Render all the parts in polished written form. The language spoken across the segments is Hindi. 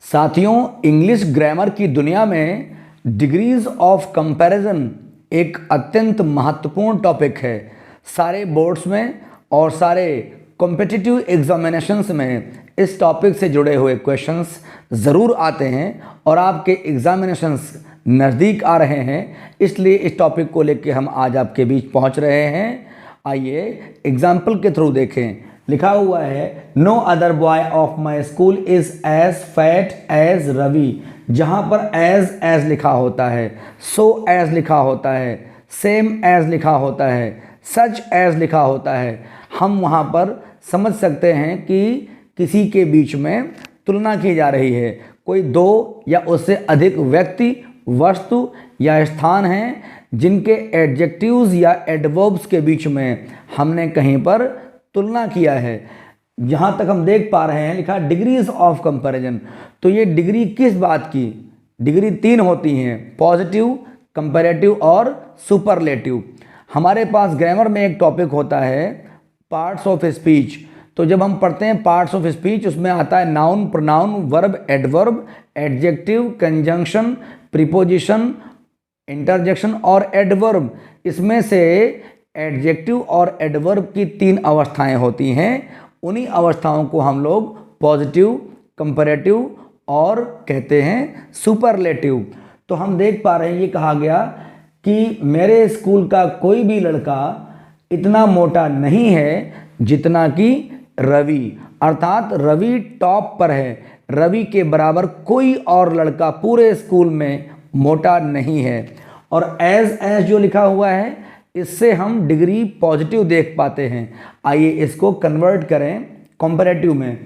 साथियों, इंग्लिश ग्रामर की दुनिया में डिग्रीज ऑफ कंपैरिजन एक अत्यंत महत्वपूर्ण टॉपिक है। सारे बोर्ड्स में और सारे कॉम्पिटिटिव एग्जामिनेशंस में इस टॉपिक से जुड़े हुए क्वेश्चंस ज़रूर आते हैं और आपके एग्जामिनेशंस नज़दीक आ रहे हैं, इसलिए इस टॉपिक को लेकर हम आज आपके बीच पहुंच रहे हैं। आइए एग्जाम्पल के थ्रू देखें। लिखा हुआ है, no other boy of my school is as fat as Ravi. जहाँ पर एज लिखा होता है, सो एज लिखा होता है, सेम एज लिखा होता है, सच एज लिखा होता है, हम वहाँ पर समझ सकते हैं कि किसी के बीच में तुलना की जा रही है। कोई दो या उससे अधिक व्यक्ति, वस्तु या स्थान हैं जिनके एडजेक्टिव्स या एडवर्ब्स के बीच में हमने कहीं पर तुलना किया है। यहाँ तक हम देख पा रहे हैं लिखा डिग्रीज ऑफ कंपैरिजन। तो ये डिग्री किस बात की? डिग्री तीन होती हैं, पॉजिटिव, कंपैरेटिव और सुपरलेटिव। हमारे पास ग्रामर में एक टॉपिक होता है पार्ट्स ऑफ स्पीच। तो जब हम पढ़ते हैं पार्ट्स ऑफ स्पीच, उसमें आता है noun, pronoun, verb, adverb, adjective, conjunction, preposition, interjection और एडवर्ब। इसमें से एडजेक्टिव और एडवर्ब की तीन अवस्थाएं होती हैं। उन्हीं अवस्थाओं को हम लोग पॉजिटिव, कंपैरेटिव और कहते हैं सुपरलेटिव। तो हम देख पा रहे हैं, ये कहा गया कि मेरे स्कूल का कोई भी लड़का इतना मोटा नहीं है जितना कि रवि, अर्थात रवि टॉप पर है। रवि के बराबर कोई और लड़का पूरे स्कूल में मोटा नहीं है। और एज जो लिखा हुआ है, इससे हम डिग्री पॉजिटिव देख पाते हैं। आइए इसको कन्वर्ट करें कंपैरेटिव में।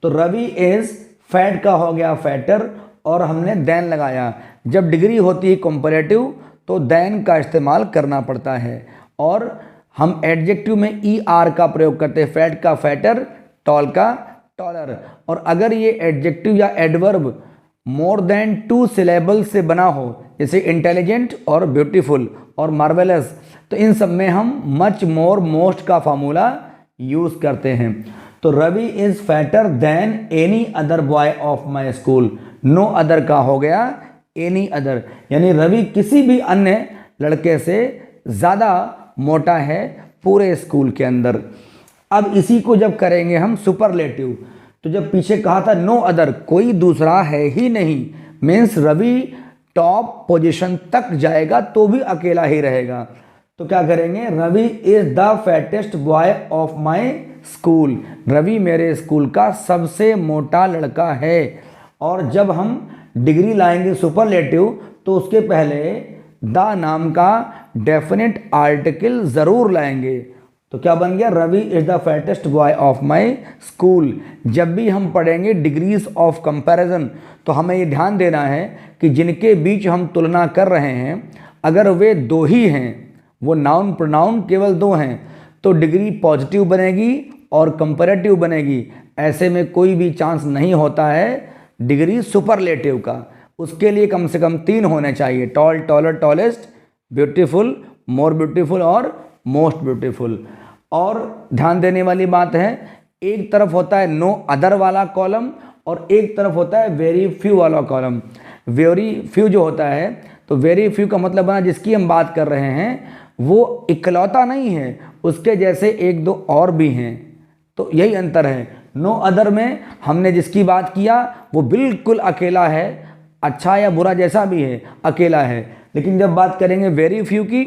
तो रवि इज फैट का हो गया फैटर और हमने देन लगाया। जब डिग्री होती है कंपैरेटिव तो देन का इस्तेमाल करना पड़ता है और हम एडजेक्टिव में ER का प्रयोग करते हैं। फैट का फैटर, टॉल का टॉलर। और अगर ये एडजेक्टिव या एडवर्ब मोर देन 2 सिलेबल से बना हो, जैसे इंटेलिजेंट और ब्यूटीफुल और मार्वेलस, तो इन सब में हम मच, मोर, मोस्ट का फार्मूला यूज़ करते हैं। तो Ravi is fatter than any other boy of my school. No other का हो गया एनी अदर, यानी रवि किसी भी अन्य लड़के से ज़्यादा मोटा है पूरे स्कूल के अंदर। अब इसी को जब करेंगे हम सुपरलेटिव, तो जब पीछे कहा था नो अदर, कोई दूसरा है ही नहीं, मीन्स रवि टॉप पोजीशन तक जाएगा तो भी अकेला ही रहेगा। तो क्या करेंगे, Ravi is the fattest boy of my school. Ravi मेरे स्कूल का सबसे मोटा लड़का है। और जब हम डिग्री लाएंगे सुपरलेटिव, तो उसके पहले द नाम का डेफिनेट आर्टिकल ज़रूर लाएंगे। तो क्या बन गया, Ravi is the fattest boy of my school. जब भी हम पढ़ेंगे डिग्रीज ऑफ कंपैरिजन, तो हमें ये ध्यान देना है कि जिनके बीच हम तुलना कर रहे हैं, अगर वे दो ही हैं, वो नाउन प्रोनाउन केवल दो हैं, तो डिग्री पॉजिटिव बनेगी और कंपैरेटिव बनेगी। ऐसे में कोई भी चांस नहीं होता है डिग्री सुपरलेटिव का। उसके लिए कम से कम 3 होने चाहिए, tall, taller, tallest, beautiful, more beautiful और मोस्ट ब्यूटीफुल। और ध्यान देने वाली बात है, एक तरफ होता है नो अदर वाला कॉलम और एक तरफ होता है वेरी फ्यू वाला कॉलम। वेरी फ्यू जो होता है, तो वेरी फ्यू का मतलब बना जिसकी हम बात कर रहे हैं वो इकलौता नहीं है, उसके जैसे एक दो और भी हैं। तो यही अंतर है। नो अदर में हमने जिसकी बात किया वो बिल्कुल अकेला है, अच्छा या बुरा जैसा भी है, अकेला है। लेकिन जब बात करेंगे वेरी फ्यू की,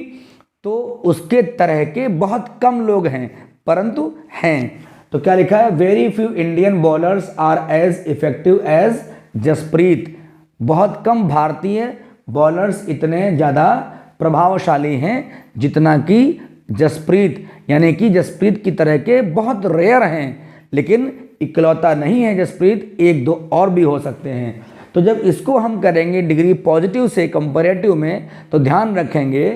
तो उसके तरह के बहुत कम लोग हैं, परंतु हैं। तो क्या लिखा है, very few Indian bowlers are as effective as Jasprit. बहुत कम भारतीय बॉलर्स इतने ज़्यादा प्रभावशाली हैं जितना कि जसप्रीत, यानी कि जसप्रीत की तरह के बहुत रेयर हैं, लेकिन इकलौता नहीं है जसप्रीत, एक दो और भी हो सकते हैं। तो जब इसको हम करेंगे डिग्री पॉजिटिव से कंपैरेटिव में, तो ध्यान रखेंगे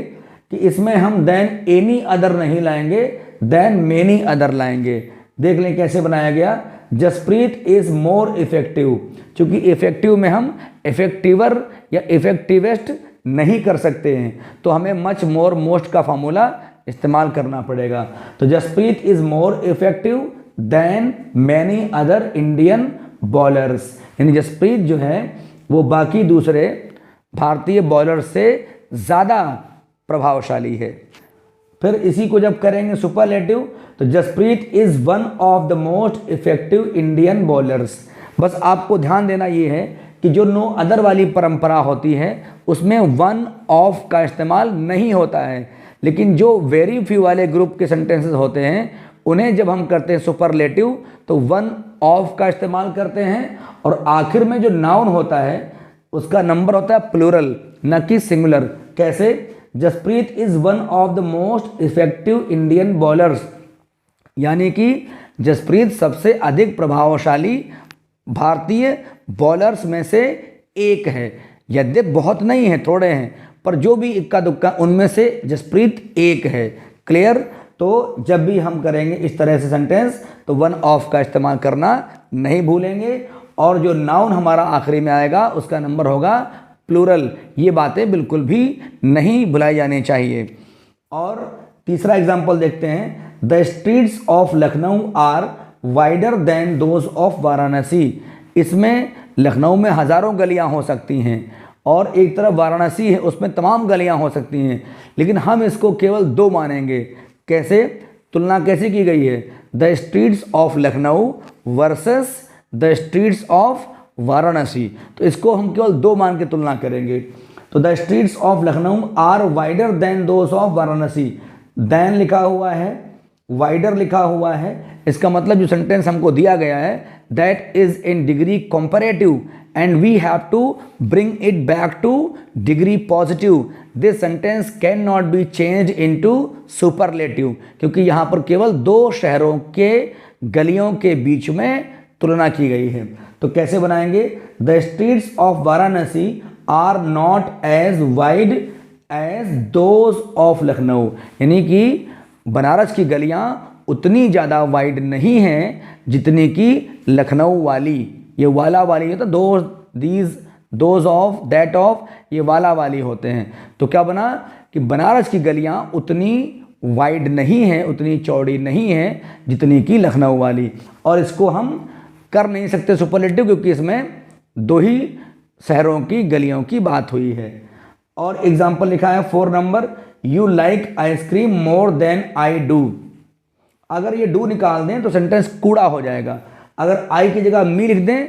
कि इसमें हम देन एनी अदर नहीं लाएंगे, देन मेनी अदर लाएंगे। देख लें कैसे बनाया गया, जसप्रीत इज़ मोर इफेक्टिव। चूँकि इफेक्टिव में हम इफेक्टिवर या इफेक्टिवेस्ट नहीं कर सकते हैं, तो हमें मच, मोर, मोस्ट का फार्मूला इस्तेमाल करना पड़ेगा। तो Jasprit is more effective than many other Indian bowlers, यानी जसप्रीत जो है वो बाकी दूसरे भारतीय बॉलर से ज़्यादा प्रभावशाली है। फिर इसी को जब करेंगे सुपरलेटिव, तो Jasprit is one of the most effective Indian bowlers. बस आपको ध्यान देना ये है कि जो नो अदर वाली परंपरा होती है उसमें वन ऑफ का इस्तेमाल नहीं होता है, लेकिन जो वेरी फ्यू वाले ग्रुप के सेंटेंसेस होते हैं उन्हें जब हम करते हैं सुपरलेटिव तो वन ऑफ का इस्तेमाल करते हैं, और आखिर में जो नाउन होता है उसका नंबर होता है प्लूरल, न कि सिंगुलर। कैसे? Jasprit is one of the most effective Indian bowlers, यानी कि जसप्रीत सबसे अधिक प्रभावशाली भारतीय बॉलर्स में से एक है। यद्यपि बहुत नहीं है, थोड़े हैं, पर जो भी इक्का दुक्का उनमें से जसप्रीत एक है। क्लियर? तो जब भी हम करेंगे इस तरह से सेंटेंस तो वन ऑफ का इस्तेमाल करना नहीं भूलेंगे, और जो नाउन हमारा आखिरी में आएगा उसका नंबर होगा प्लूरल। ये बातें बिल्कुल भी नहीं भुलाई जानी चाहिए। और तीसरा एग्जाम्पल देखते हैं, the streets of Lucknow are wider than those of Varanasi. इसमें लखनऊ में हज़ारों गलियां हो सकती हैं और एक तरफ वाराणसी है उसमें तमाम गलियां हो सकती हैं, लेकिन हम इसको केवल दो मानेंगे। कैसे? तुलना कैसे की गई है? The streets of Lucknow versus the streets of Varanasi, तो इसको हम केवल दो मान के तुलना करेंगे। तो the streets of Lucknow are wider than those of Varanasi, then लिखा हुआ है, वाइडर लिखा हुआ है, इसका मतलब जो सेंटेंस हमको दिया गया है that is in degree comparative and we have to bring it back to degree positive. This sentence can not be change into superlative, क्योंकि यहाँ पर केवल दो शहरों के गलियों के बीच में तुलना की गई है। तो कैसे बनाएंगे? The streets of Varanasi are not as wide as those of Lucknow, यानी कि बनारस की गलियां उतनी ज़्यादा वाइड नहीं हैं जितनी कि लखनऊ वाली। ये वाला वाली होता है, दोज ऑफ, दैट ऑफ, ये वाला वाली होते हैं। तो क्या बना कि बनारस की गलियां उतनी वाइड नहीं हैं, उतनी चौड़ी नहीं हैं जितनी कि लखनऊ वाली। और इसको हम कर नहीं सकते सुपरलेटिव, क्योंकि इसमें दो ही शहरों की गलियों की बात हुई है। और एग्जाम्पल लिखा है 4 number, you like ice cream more than I do. अगर ये डू निकाल दें तो सेंटेंस कूड़ा हो जाएगा, अगर आई की जगह मी लिख दें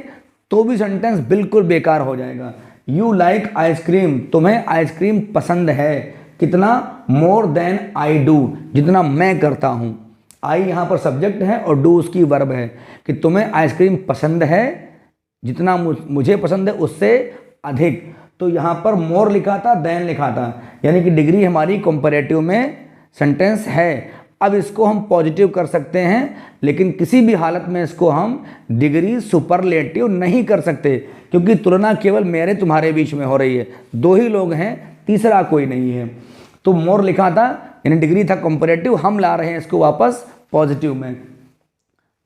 तो भी सेंटेंस बिल्कुल बेकार हो जाएगा। यू लाइक आइसक्रीम, तुम्हें आइसक्रीम पसंद है, कितना? मोर देन आई डू, जितना मैं करता हूँ। आई यहाँ पर सब्जेक्ट है और डू उसकी वर्ब है, कि तुम्हें आइसक्रीम पसंद है जितना मुझे पसंद है उससे अधिक। तो यहाँ पर मोर लिखा था, देन लिखा था, यानी कि डिग्री हमारी कंपैरेटिव में सेंटेंस है। अब इसको हम पॉजिटिव कर सकते हैं, लेकिन किसी भी हालत में इसको हम डिग्री सुपरलेटिव नहीं कर सकते, क्योंकि तुलना केवल मेरे तुम्हारे बीच में हो रही है, दो ही लोग हैं, तीसरा कोई नहीं है। तो मोर लिखा था यानी डिग्री था कंपैरेटिव, हम ला रहे हैं इसको वापस पॉजिटिव में।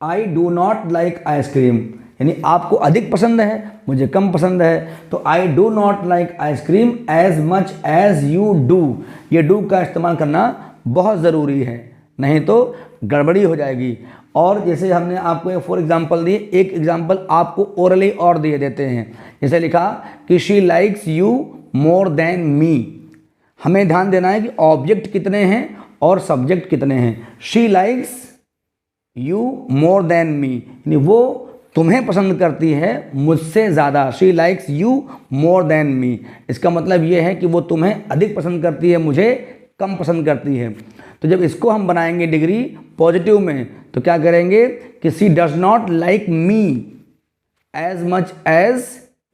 आई डू नॉट लाइक आइसक्रीम, यानी आपको अधिक पसंद है, मुझे कम पसंद है। तो I do not like ice cream as much as you do, ये डू का इस्तेमाल करना बहुत ज़रूरी है, नहीं तो गड़बड़ी हो जाएगी। और जैसे हमने आपको 4 एग्जाम्पल दिए, एक एग्जाम्पल आपको ओरली और दिए देते हैं। जैसे लिखा कि she likes you more than me. हमें ध्यान देना है कि ऑब्जेक्ट कितने हैं और सब्जेक्ट कितने हैं। She likes you more than me, यानी वो तुम्हें पसंद करती है मुझसे ज़्यादा। She likes you more than me, इसका मतलब ये है कि वो तुम्हें अधिक पसंद करती है, मुझे कम पसंद करती है। तो जब इसको हम बनाएंगे डिग्री पॉजिटिव में तो क्या करेंगे कि she does not like me as much as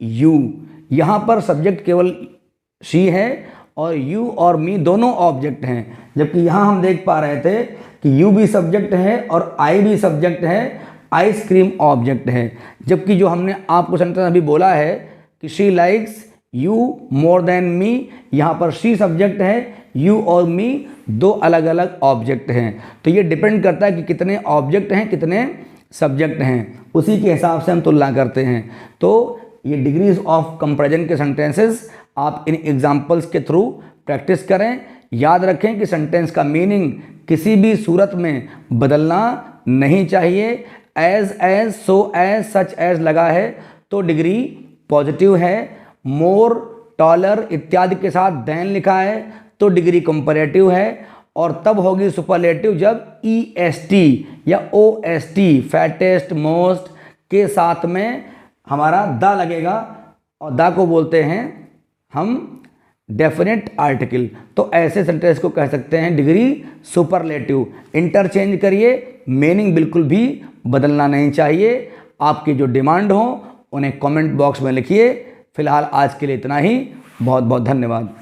you. यहाँ पर सब्जेक्ट केवल शी है और यू और मी दोनों ऑब्जेक्ट हैं, जबकि यहाँ हम देख पा रहे थे कि यू भी सब्जेक्ट है और आई भी सब्जेक्ट है, आइसक्रीम ऑब्जेक्ट है। जबकि जो हमने आपको सेंटेंस अभी बोला है कि she likes you more than me, यहाँ पर शी सब्जेक्ट है, यू और मी दो अलग अलग ऑब्जेक्ट हैं। तो ये डिपेंड करता है कि कितने ऑब्जेक्ट हैं, कितने सब्जेक्ट हैं, उसी के हिसाब से हम तुलना करते हैं। तो ये डिग्रीज ऑफ कंपैरिजन के सेंटेंसेस आप इन एग्जाम्पल्स के थ्रू प्रैक्टिस करें। याद रखें कि सेंटेंस का मीनिंग किसी भी सूरत में बदलना नहीं चाहिए। As so as such as लगा है तो डिग्री पॉजिटिव है। मोर टॉलर इत्यादि के साथ देन लिखा है तो डिग्री कंपैरेटिव है। और तब होगी सुपरलेटिव जब EST या OST फैटेस्ट मोस्ट के साथ में हमारा द लगेगा, और द को बोलते हैं हम डेफिनेट आर्टिकल। तो ऐसे सेंटेंस को कह सकते हैं डिग्री सुपरलेटिव। इंटरचेंज करिए, मीनिंग बिल्कुल भी बदलना नहीं चाहिए। आपकी जो डिमांड हो उन्हें कमेंट बॉक्स में लिखिए। फिलहाल आज के लिए इतना ही। बहुत बहुत धन्यवाद।